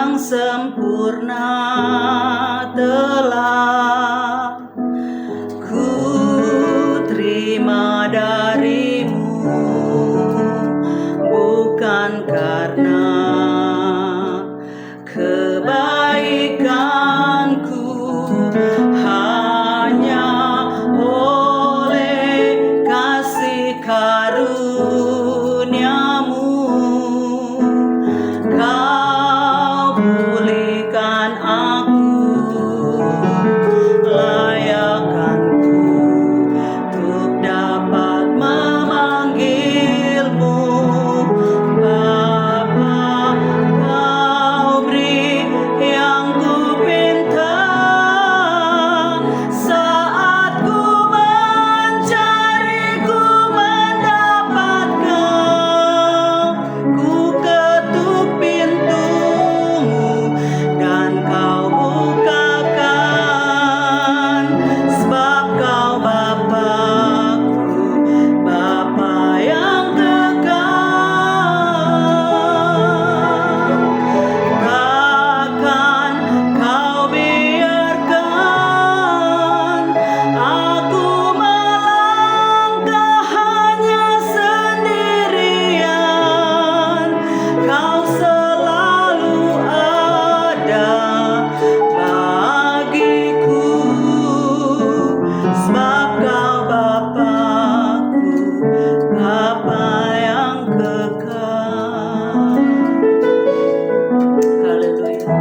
yang sempurna telah ku terima darimu, bukan karena kebaikanku, hanya oleh kasih karuniamu kau pulihkan aku, layakkanku untuk dapat memanggilmu Bapa. Kau beri yang ku pinta saat ku mencari, ku mendapatkan. Ku ketuk pintumu dan kau bukakan, sebab kau Bapa-Ku, Bapa yang kekal. Takkan kau biarkan aku melangkah hanya sendirian. Kau selalu ada bagiku, sebab kau Bapa-Ku, Bapa yang kekal. Haleluya.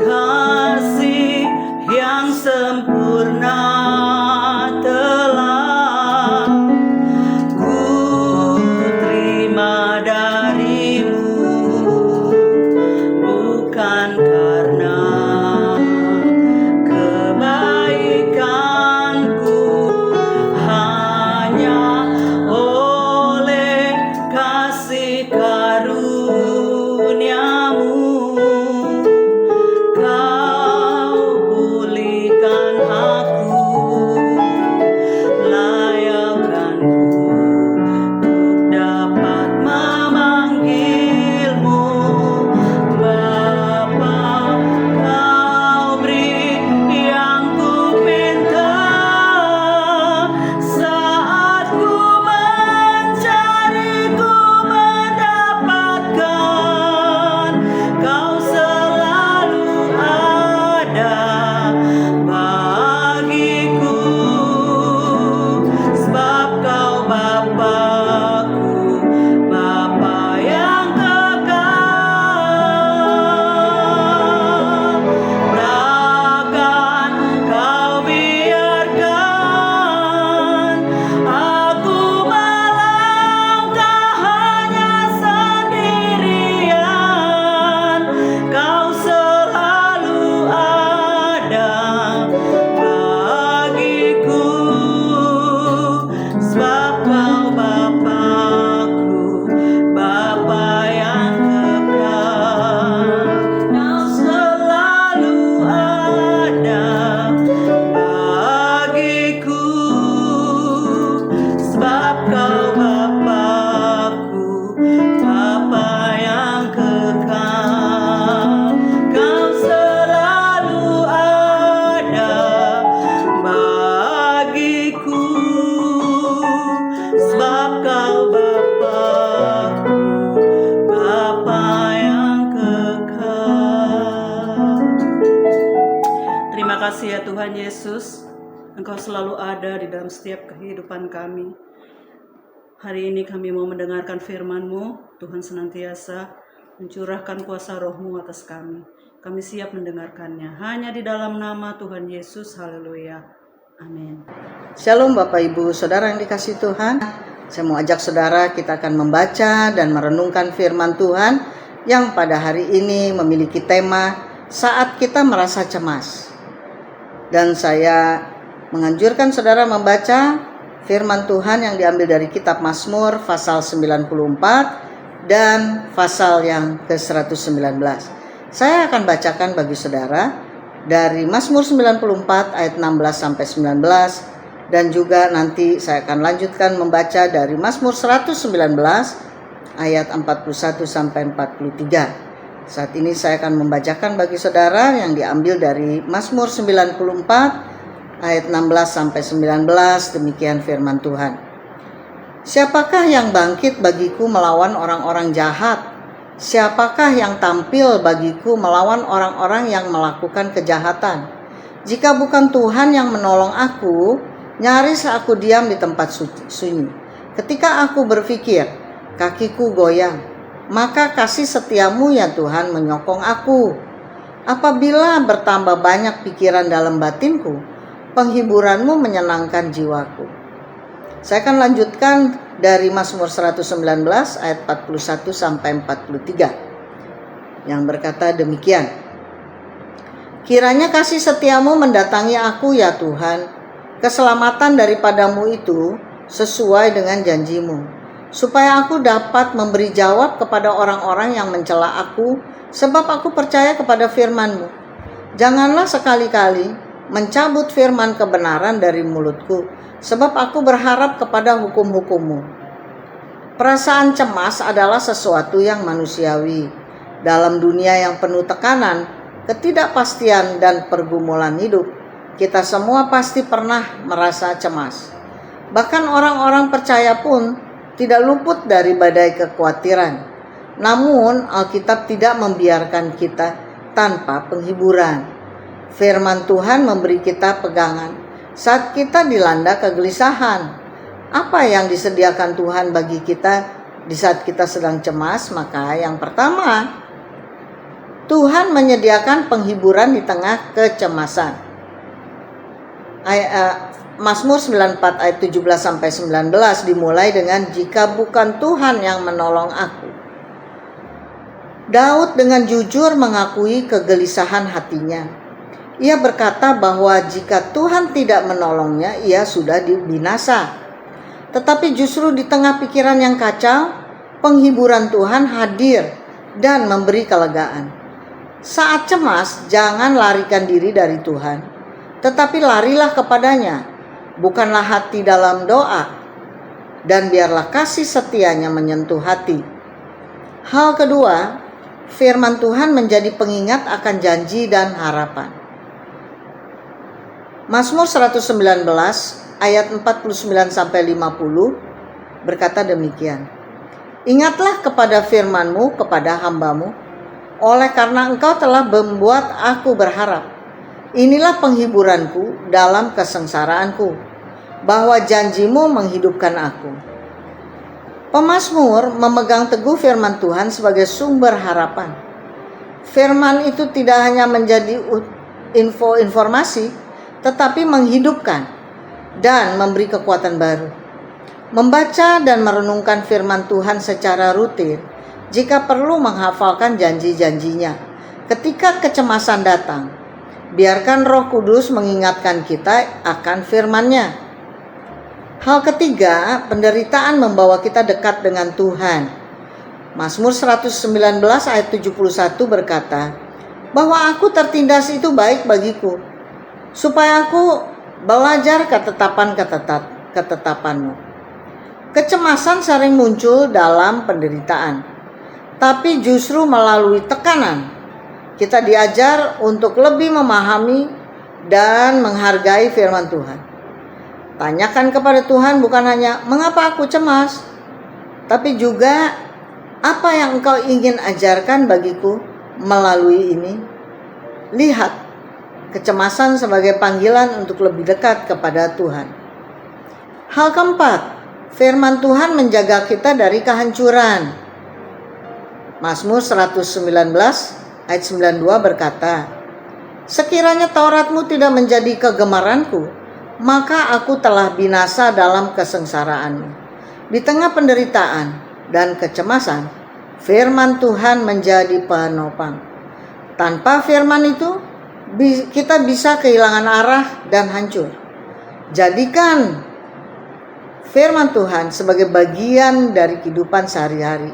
Kasih yang sempurna telah ku terima darimu, bukan karena kebaikanku, hanya oleh kasih karuniamu kau pulihkan aku, layakkanku untuk dapat memanggilmu Bapa. Kau beri yang ku pinta saat ku mencari, ku mendapatkan. Kau selalu ada bagiku, sebab kau Bapa-Ku, Bapa yang kekal. Takkan kau biarkan aku melangkah hanya sendirian. Kau selalu ada bagiku, sebab kau Bapa-Ku, Bapa yang kekal. Kau selalu ada bagiku, sebab kau Bapa-Ku, Bapa yang kekal. Kau selalu ada bagiku, sebab kau Bapa-Ku, Bapa yang kekal. Terima kasih ya Tuhan Yesus, Engkau selalu ada di dalam setiap kehidupan kami. Hari ini kami mau mendengarkan firman-Mu. Tuhan senantiasa mencurahkan kuasa Roh-Mu atas kami. Kami siap mendengarkannya. Hanya di dalam nama Tuhan Yesus. Haleluya. Amin. Shalom Bapak Ibu Saudara yang dikasihi Tuhan. Saya mau ajak saudara kita akan membaca dan merenungkan firman Tuhan yang pada hari ini memiliki tema saat kita merasa cemas. Dan saya menganjurkan saudara membaca firman Tuhan yang diambil dari kitab Mazmur pasal 94 dan pasal yang ke-119. Saya akan bacakan bagi saudara dari Mazmur 94 ayat 16 sampai 19 dan juga nanti saya akan lanjutkan membaca dari Mazmur 119 ayat 41 sampai 43. Saat ini saya akan membacakan bagi saudara yang diambil dari Mazmur 94 ayat 16 sampai 19. Demikian firman Tuhan. Siapakah yang bangkit bagiku melawan orang-orang jahat? Siapakah yang tampil bagiku melawan orang-orang yang melakukan kejahatan? Jika bukan Tuhan yang menolong aku, nyaris aku diam di tempat sunyi. Ketika aku berpikir, kakiku goyang, maka kasih setiamu ya Tuhan menyokong aku. Apabila bertambah banyak pikiran dalam batinku, penghiburanmu menyenangkan jiwaku. Saya akan lanjutkan dari Mazmur 119 ayat 41 sampai 43 yang berkata demikian. Kiranya kasih setiamu mendatangi aku ya Tuhan, keselamatan daripadamu itu sesuai dengan janjimu, supaya aku dapat memberi jawab kepada orang-orang yang mencela aku, sebab aku percaya kepada firman-Mu. Janganlah sekali-kali mencabut firman kebenaran dari mulutku, sebab aku berharap kepada hukum-hukum-Mu. Perasaan cemas adalah sesuatu yang manusiawi. Dalam dunia yang penuh tekanan, ketidakpastian, dan pergumulan hidup, kita semua pasti pernah merasa cemas. Bahkan orang-orang percaya pun tidak luput dari badai kekhawatiran. Namun Alkitab tidak membiarkan kita tanpa penghiburan. Firman Tuhan memberi kita pegangan saat kita dilanda kegelisahan. Apa yang disediakan Tuhan bagi kita di saat kita sedang cemas? Maka yang pertama, Tuhan menyediakan penghiburan di tengah kecemasan. Mazmur 94 ayat 17 sampai 19 dimulai dengan jika bukan Tuhan yang menolong aku. Daud dengan jujur mengakui kegelisahan hatinya. Ia berkata bahwa jika Tuhan tidak menolongnya, ia sudah binasa. Tetapi justru di tengah pikiran yang kacau, penghiburan Tuhan hadir dan memberi kelegaan. Saat cemas, jangan larikan diri dari Tuhan, tetapi larilah kepadanya. Bukanlah hati dalam doa, dan biarlah kasih setianya menyentuh hati. Hal kedua, firman Tuhan menjadi pengingat akan janji dan harapan. Mazmur 119 ayat 49 sampai 50 berkata demikian. Ingatlah kepada firman-Mu kepada hamba-Mu, oleh karena Engkau telah membuat aku berharap. Inilah penghiburanku dalam kesengsaraanku, bahwa janji-Mu menghidupkan aku. Pemazmur memegang teguh firman Tuhan sebagai sumber harapan. Firman itu tidak hanya menjadi informasi, tetapi menghidupkan dan memberi kekuatan baru. Membaca dan merenungkan firman Tuhan secara rutin, jika perlu menghafalkan janji-janjinya. Ketika kecemasan datang, biarkan Roh Kudus mengingatkan kita akan firman-Nya. Hal ketiga, penderitaan membawa kita dekat dengan Tuhan. Mazmur 119 ayat 71 berkata, bahwa aku tertindas itu baik bagiku, supaya aku belajar ketetapan-Mu. Kecemasan sering muncul dalam penderitaan, tapi justru melalui tekanan kita diajar untuk lebih memahami dan menghargai firman Tuhan. Tanyakan kepada Tuhan bukan hanya mengapa aku cemas, tapi juga apa yang Engkau ingin ajarkan bagiku melalui ini. Lihat kecemasan sebagai panggilan untuk lebih dekat kepada Tuhan. Hal keempat, firman Tuhan menjaga kita dari kehancuran. Mazmur 119 ayat 92 berkata, sekiranya Taurat-Mu tidak menjadi kegemaranku, maka aku telah binasa dalam kesengsaraan-Mu. Di tengah penderitaan dan kecemasan, firman Tuhan menjadi penopang. Tanpa firman itu, kita bisa kehilangan arah dan hancur. Jadikan firman Tuhan sebagai bagian dari kehidupan sehari-hari.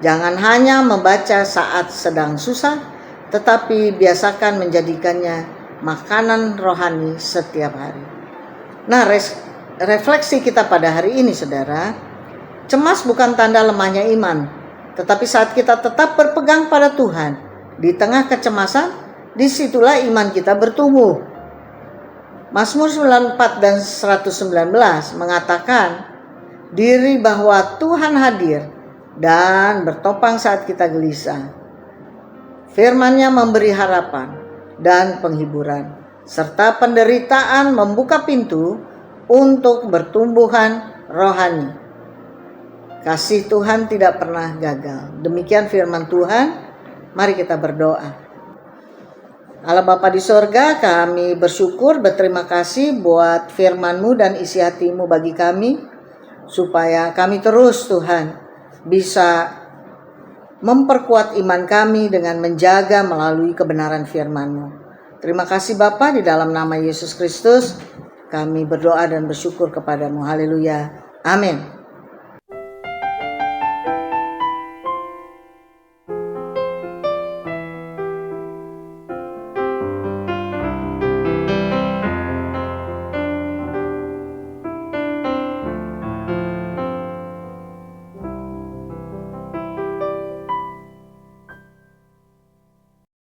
Jangan hanya membaca saat sedang susah, tetapi biasakan menjadikannya makanan rohani setiap hari. Nah, refleksi kita pada hari ini, saudara, Cemas bukan tanda lemahnya iman, tetapi saat kita tetap berpegang pada Tuhan, di tengah kecemasan, disitulah iman kita bertumbuh. Mazmur 94 dan 119 mengatakan diri bahwa Tuhan hadir dan bertopang saat kita gelisah. Firman-Nya memberi harapan dan penghiburan, serta penderitaan membuka pintu untuk bertumbuhan rohani. Kasih Tuhan tidak pernah gagal. Demikian firman Tuhan. Mari kita berdoa. Allah Bapa di sorga, kami bersyukur, berterima kasih buat firman-Mu dan isi hati-Mu bagi kami, supaya kami terus Tuhan bisa memperkuat iman kami dengan menjaga melalui kebenaran firman-Mu. Terima kasih Bapa, di dalam nama Yesus Kristus kami berdoa dan bersyukur kepadamu. Haleluya. Amin.